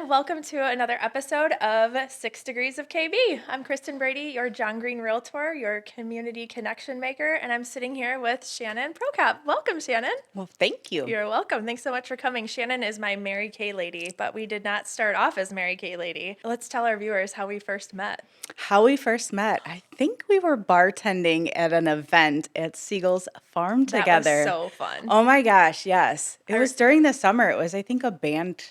everyone. Welcome to another episode of 6 Degrees of KB. I'm Kristen Brady, your John Green Realtor, your community connection maker, and I'm sitting here with Shannon Prokop. Welcome, Shannon. Well, thank you. You're welcome. Thanks so much for coming. Shannon is my Mary Kay lady, but we did not start off as Mary Kay lady. Let's tell our viewers how we first met. How we first met, I think we were bartending at an event at Siegel's Farm together. That was so fun. Oh my gosh, yes. It was during the summer. It was, I think, a band.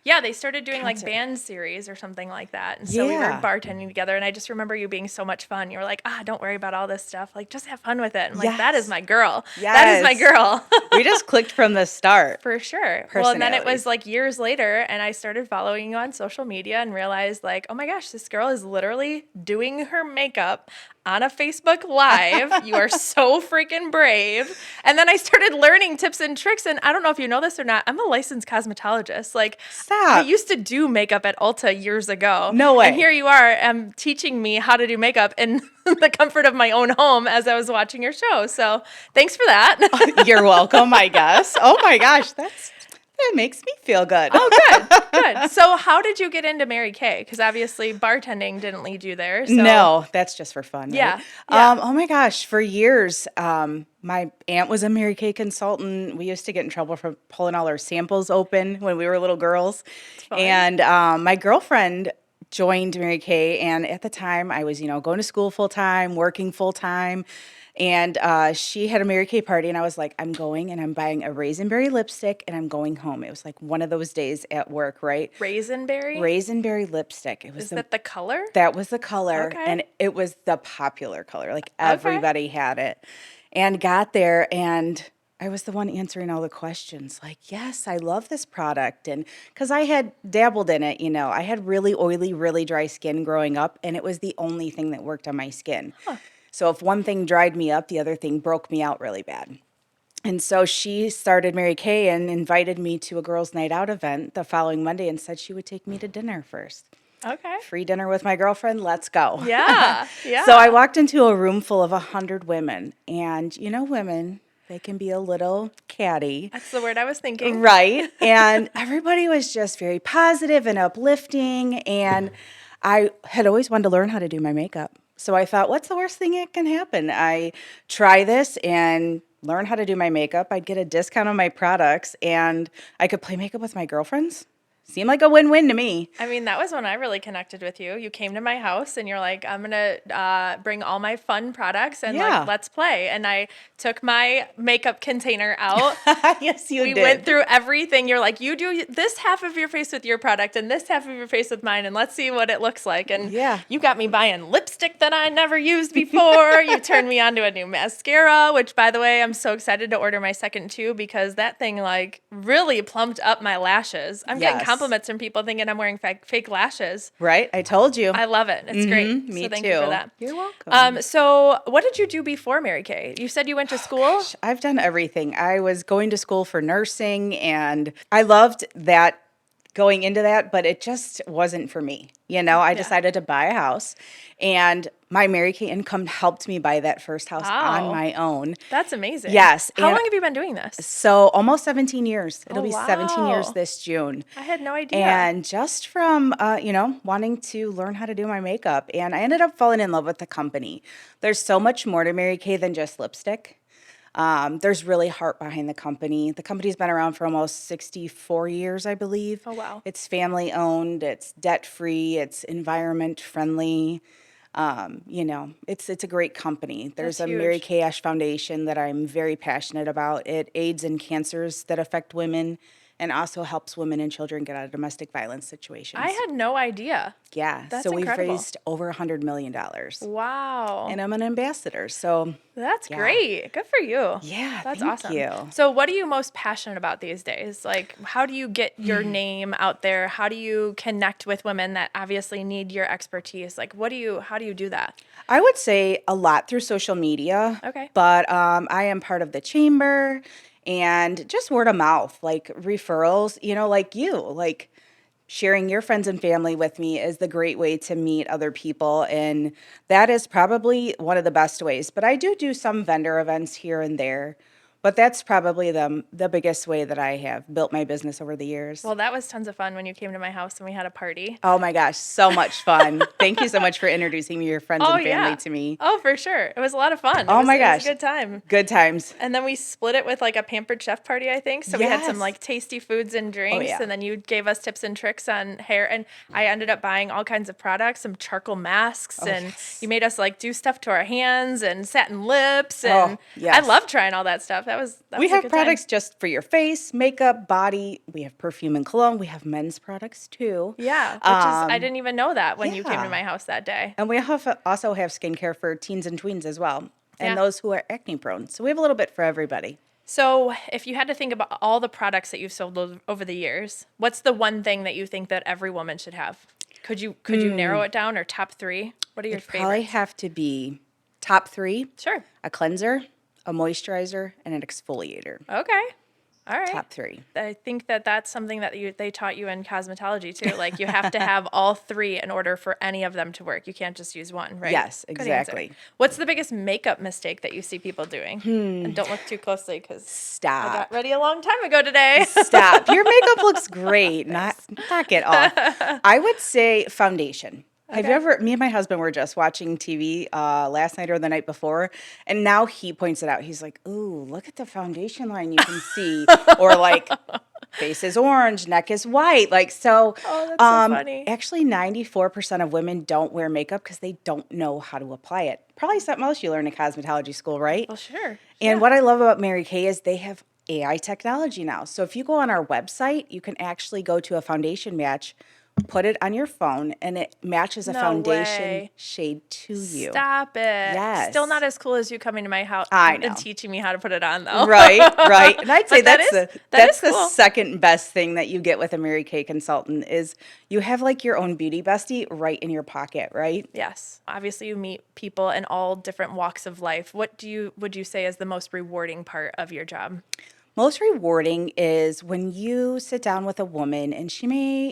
Yeah, they started doing concert. like band series or something like that. And so we were bartending together. And I just remember you being so much fun. You were like, don't worry about all this stuff. Like, just have fun with it. I'm like, that is my girl. Yes. That is my girl. We just clicked from the start. For sure. Well, and then it was like years later, and I started following you on social media and realized like, oh my gosh, this girl is literally doing her makeup on a Facebook Live. You are so freaking brave. And then I started learning tips and tricks. And I don't know if you know this or not, I'm a licensed cosmetologist. Like, I used to do makeup at Ulta years ago. No way. And here you are teaching me how to do makeup in the comfort of my own home as I was watching your show. So thanks for that. You're welcome, I guess. Oh my gosh, that makes me feel good. Oh, good. So how did you get into Mary Kay? Because obviously bartending didn't lead you there. So. No, that's just for fun. Right? Yeah. Oh my gosh, for years, my aunt was a Mary Kay consultant. We used to get in trouble for pulling all our samples open when we were little girls. And my girlfriend joined Mary Kay, and at the time I was, going to school full time, working full time. And she had a Mary Kay party, and I was like, I'm going and I'm buying a raisinberry lipstick, and I'm going home. It was like one of those days at work, right? Raisinberry? Raisinberry lipstick. It was that the color? That was the color, okay. and it was the popular color. Like everybody had it. And got there, and I was the one answering all the questions. Like, yes, I love this product. And because I had dabbled in it, I had really oily, really dry skin growing up, and it was the only thing that worked on my skin. Huh. So if one thing dried me up, the other thing broke me out really bad. And so she started Mary Kay and invited me to a girls' night out event the following Monday and said she would take me to dinner first. Okay. Free dinner with my girlfriend, let's go. Yeah. So I walked into a room full of 100 women. And, women, they can be a little catty. That's the word I was thinking. Right. And everybody was just very positive and uplifting. And I had always wanted to learn how to do my makeup. So I thought, what's the worst thing that can happen? I try this and learn how to do my makeup. I'd get a discount on my products, and I could play makeup with my girlfriends. Seemed like a win-win to me. I mean, that was when I really connected with you. You came to my house and you're like, I'm going to bring all my fun products and like, let's play. And I took my makeup container out. Yes, you did. We went through everything. You're like, you do this half of your face with your product and this half of your face with mine, and let's see what it looks like. And you got me buying lipstick that I never used before. You turned me on to a new mascara, which, by the way, I'm so excited to order my second too, because that thing like really plumped up my lashes. I'm getting compliments from people thinking I'm wearing fake lashes. Right. I told you. I love it. It's great. Me so thank too. you for that. You're welcome. So what did you do before Mary Kay? You said you went to school? Gosh, I've done everything. I was going to school for nursing, and I loved that going into that, but it just wasn't for me. I decided to buy a house, and my Mary Kay income helped me buy that first house on my own. That's amazing. Yes. How long have you been doing this? So almost 17 years. It'll be 17 years this June. I had no idea. And just from, wanting to learn how to do my makeup, and I ended up falling in love with the company. There's so much more to Mary Kay than just lipstick. There's really heart behind the company. The company's been around for almost 64 years, I believe. Oh, wow. It's family owned, it's debt free, it's environment friendly. It's a great company. There's a Mary Kay Ash Foundation that I'm very passionate about. It aids in cancers that affect women and also helps women and children get out of domestic violence situations. I had no idea. Yeah. That's so incredible. We've raised over $100 million. Wow. And I'm an ambassador. So that's great. Good for you. Yeah. That's thank awesome. you. So what are you most passionate about these days? Like, how do you get your name out there? How do you connect with women that obviously need your expertise? Like, how do you do that? I would say a lot through social media. Okay. But I am part of the chamber, and just word of mouth, like referrals, like you, like sharing your friends and family with me is the great way to meet other people. And that is probably one of the best ways. But I do some vendor events here and there. But that's probably the biggest way that I have built my business over the years. Well, that was tons of fun when you came to my house and we had a party. Oh my gosh, so much fun. Thank you so much for introducing your friends Oh, and family yeah. to me. Oh, for sure. It was a lot of fun. Oh my It was gosh. a good time. Good times. And then we split it with like a pampered chef party, I think. So we had some Yes. like tasty foods and drinks. yeah. And then you gave us tips and tricks on hair. And I ended up buying all kinds of products, some charcoal masks. And yes. you made us like do stuff to our hands and satin lips. Oh, And yes. I love trying all that stuff. That was We a have good products time. just for your face, makeup, body. We have perfume and cologne. We have men's products too. Yeah, which is, I didn't even know that when you came to yeah. my house that day. And we also have skincare for teens and tweens as well, and Yeah. those who are acne prone. So we have a little bit for everybody. So, if you had to think about all the products that you've sold over the years, what's the one thing that you think that every woman should have? Could you narrow it down or top three? What are your Probably favorites? have to be top 3, Sure. a cleanser, a moisturizer, and an exfoliator. Okay. All right. Top 3. I think that that's something that they taught you in cosmetology too. Like you have to have all three in order for any of them to work. You can't just use one, right? Yes, Good answer. exactly. What's the biggest makeup mistake that you see people doing? And don't look too closely because I Stop. got ready a long time ago today. Stop. Your makeup looks great. Knock it off. I would say foundation. Have you Okay. ever, me and my husband were just watching TV last night or the night before, and now he points it out. He's like, ooh, look at the foundation line you can see. Or like, face is orange, neck is white. Like, so, Oh, that's so funny. actually 94% of women don't wear makeup because they don't know how to apply it. Probably something else you learn in cosmetology school, right? Well, sure. And what I love about Mary Kay is they have AI technology now. So if you go on our website, you can actually go to a foundation match, put it on your phone, and it matches a No foundation way. shade to you. Stop it. Yes. Still not as cool as you coming to my house I know. and teaching me how to put it on, though. Right, right. And I'd say But that that's is- the that that's is the cool. second best thing that you get with a Mary Kay consultant is you have like your own beauty bestie right in your pocket, right? Yes. Obviously, you meet people in all different walks of life. What would you say is the most rewarding part of your job? Most rewarding is when you sit down with a woman and she may,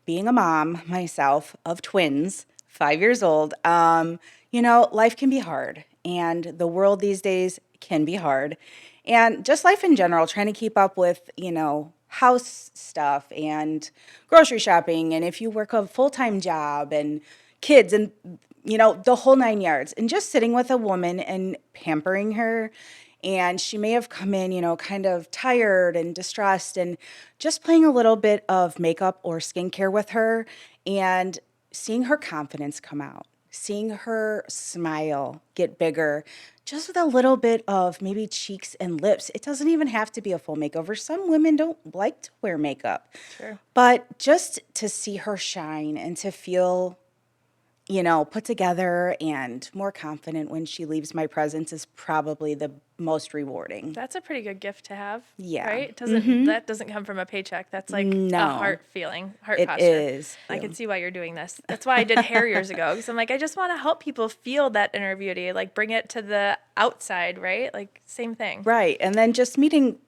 being a mom myself of twins, 5 years old, life can be hard and the world these days can be hard. And just life in general, trying to keep up with, house stuff and grocery shopping. And if you work a full-time job and kids and, the whole 9 yards. And just sitting with a woman and pampering her. And she may have come in, kind of tired and distressed, and just playing a little bit of makeup or skincare with her and seeing her confidence come out, seeing her smile get bigger, just with a little bit of maybe cheeks and lips. It doesn't even have to be a full makeover. Some women don't like to wear makeup. Sure. But just to see her shine and to feel put together and more confident when she leaves my presence is probably the most rewarding. That's a pretty good gift to have. Yeah. Right? That doesn't come from a paycheck. That's like No. a heart feeling, heart It posture. is. I can see why you're doing this. That's why I did hair years ago because I'm like, I just want to help people feel that inner beauty, like bring it to the outside, right? Like same thing. Right. And then just meeting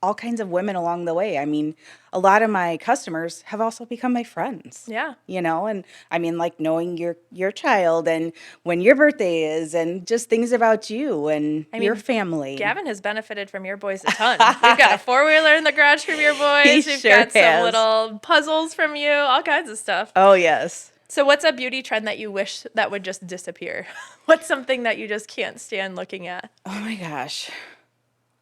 all kinds of women along the way. I mean, a lot of my customers have also become my friends. Yeah. And I mean, like knowing your child and when your birthday is and just things about you and your family. Gavin has benefited from your boys a ton. We've got a 4-wheeler in the garage from your boys. He We've sure got some has. little puzzles from you, all kinds of stuff. Oh, yes. So what's a beauty trend that you wish that would just disappear? What's something that you just can't stand looking at? Oh my gosh.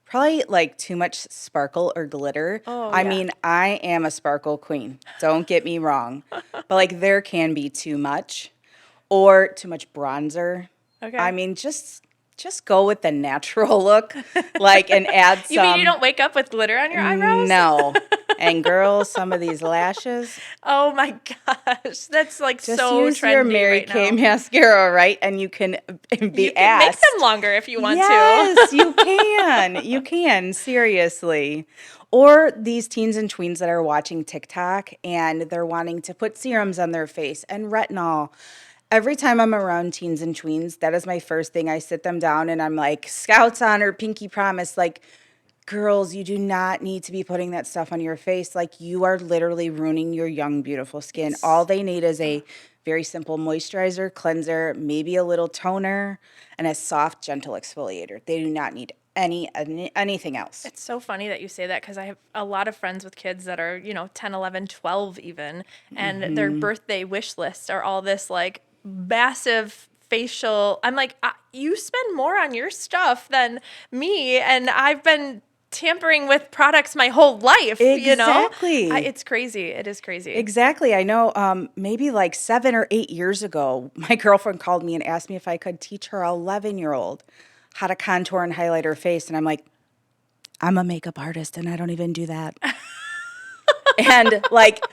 Probably like too much sparkle or glitter. Oh, I yeah. mean, I am a sparkle queen. Don't get me wrong. But like there can be too much or too much bronzer. Okay. I mean, just go with the natural look, like, and add some. You mean you don't wake up with glitter on your eyebrows? No. And girls, some of these lashes. Oh my gosh, that's like Just so use trendy your Mary right Kay now. mascara, right? And you can be You can asked. make them longer if you want to. Yes, you can. You can, seriously. Or these teens and tweens that are watching TikTok and they're wanting to put serums on their face and retinol. Every time I'm around teens and tweens, that is my first thing. I sit them down and I'm like, Scouts Honor, Pinky Promise, like, girls, you do not need to be putting that stuff on your face. Like, you are literally ruining your young, beautiful skin. All they need is a very simple moisturizer, cleanser, maybe a little toner, and a soft, gentle exfoliator. They do not need anything else. It's so funny that you say that because I have a lot of friends with kids that are, 10, 11, 12 even, and their birthday wish lists are all this like massive facial. I'm like, you spend more on your stuff than me, and I've been tampering with products my whole life, Exactly. It's crazy. It is crazy. Exactly. I know maybe like 7 or 8 years ago, my girlfriend called me and asked me if I could teach her 11-year-old how to contour and highlight her face. And I'm like, I'm a makeup artist and I don't even do that. And like,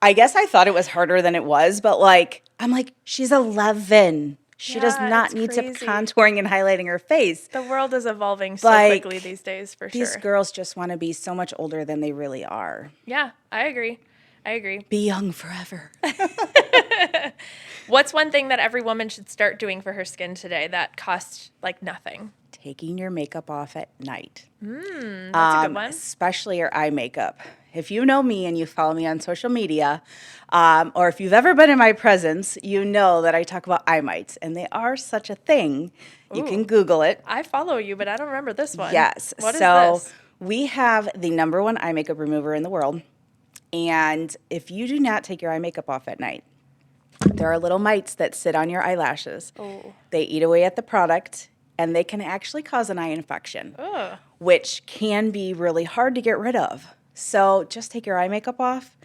I guess I thought it was harder than it was, but like, I'm like, she's 11. She does not need to contouring and highlighting her face. The world is evolving so quickly these days, for sure. These girls just want to be so much older than they really are. Yeah, I agree. Be young forever. What's one thing that every woman should start doing for her skin today that costs like nothing? Taking your makeup off at night. That's a good one. Especially your eye makeup. If you know me and you follow me on social media, or if you've ever been in my presence, you know that I talk about eye mites, and they are such a thing. You can Google it. I follow you, but I don't remember this one. Yes. What is this? We have the #1 eye makeup remover in the world, and if you do not take your eye makeup off at night, there are little mites that sit on your eyelashes. Oh. They eat away at the product, and they can actually cause an eye infection, Ugh. which can be really hard to get rid of. So just take your eye makeup off.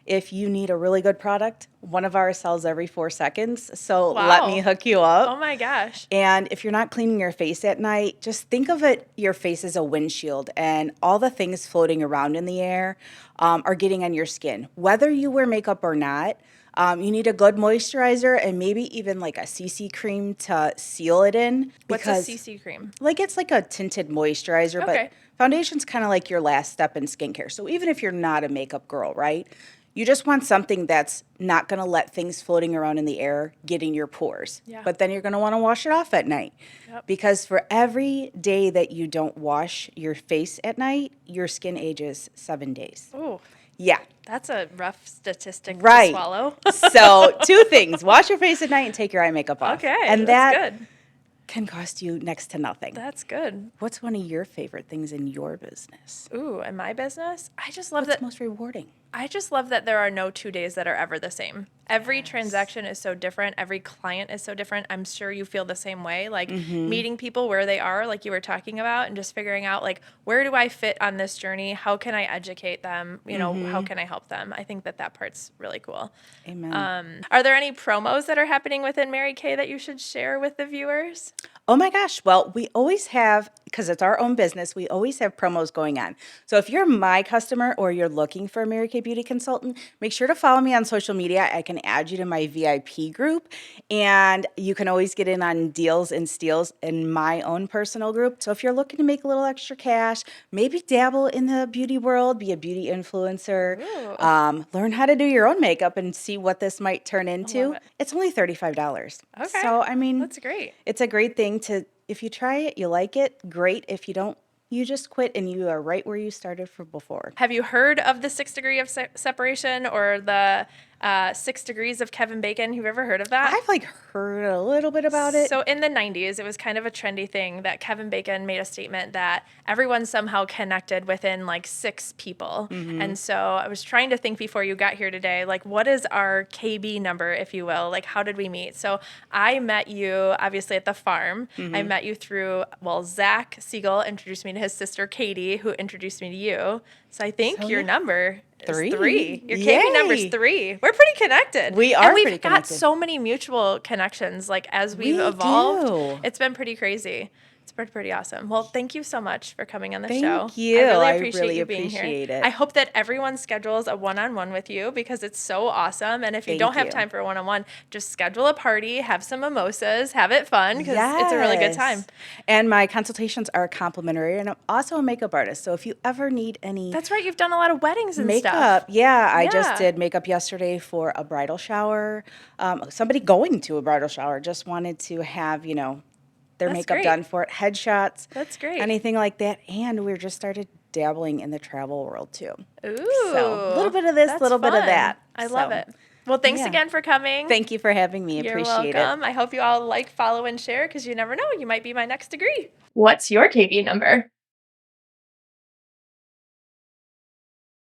If you need a really good product, one of ours sells every 4 seconds. So let me hook you up. Oh my gosh. And if you're not cleaning your face at night, just think of your face as a windshield, and all the things floating around in the air are getting on your skin. Whether you wear makeup or not, you need a good moisturizer and maybe even like a CC cream to seal it in. What's a CC cream? Like it's like a tinted moisturizer, but foundation's kind of like your last step in skincare. So even if you're not a makeup girl, right? You just want something that's not going to let things floating around in the air get in your pores. Yeah. But then you're going to want to wash it off at night. Yep. Because for every day that you don't wash your face at night, your skin ages 7 days. Oh. Yeah. That's a rough statistic to swallow. So 2 things. Wash your face at night and take your eye makeup off. Okay, and that's good. Can cost you next to nothing. That's good. What's one of your favorite things in your business? Ooh, in my business? I just love What's most rewarding? I just love that there are no 2 days that are ever the same. Every transaction is so different. Every client is so different. I'm sure you feel the same way. Like meeting people where they are, like you were talking about, and just figuring out like, where do I fit on this journey? How can I educate them? How can I help them? I think that part's really cool. Amen. Are there any promos that are happening within Mary Kay that you should share with the viewers? Oh my gosh. Well, we always have, because it's our own business, we always have promos going on. So if you're my customer or you're looking for a Mary Kay Beauty consultant, make sure to follow me on social media. I can add you to my VIP group, and you can always get in on deals and steals in my own personal group. So if you're looking to make a little extra cash, maybe dabble in the beauty world, be a beauty influencer, learn how to do your own makeup and see what this might turn into. It's only $35. Okay. So, I mean, that's great. It's a great thing if you try it, you like it, great. If you don't, you just quit and you are right where you started from before. Have you heard of the 6 degree of separation or the 6 Degrees of Kevin Bacon? Have you ever heard of that? I've heard a little bit about it. So in the 90s, it was kind of a trendy thing that Kevin Bacon made a statement that everyone somehow connected within 6 people. Mm-hmm. And so I was trying to think before you got here today, what is our KB number, if you will? How did we meet? So I met you obviously at the farm. Mm-hmm. I met you through, Zach Siegel introduced me to his sister Katie, who introduced me to you. So I think your number is 3. Your KB number is 3. We're pretty connected. We are pretty connected. And we've got so many mutual connections, as we've evolved. It's been pretty crazy. It's been pretty awesome. Well, thank you so much for coming on the show. Thank you. I really appreciate you being appreciate here. it. I hope that everyone schedules a one-on-one with you because it's so awesome. And if you don't have time for a one-on-one, just schedule a party, have some mimosas, have it fun because it's a really good time. And my consultations are complimentary, and I'm also a makeup artist. So if you ever need any That's right. You've done a lot of weddings and makeup, stuff. yeah, I just did makeup yesterday for a bridal shower. Somebody going to a bridal shower just wanted to have, their makeup done for it, headshots. That's great. Anything like that. And we're just started dabbling in the travel world too. Ooh. So a little bit of this, a little bit of that. I love it. Well, thanks Yeah. again for coming. Thank you for having me. You're Appreciate welcome. I hope you all like, follow, and share because you never know. You might be my next degree. What's your KV number?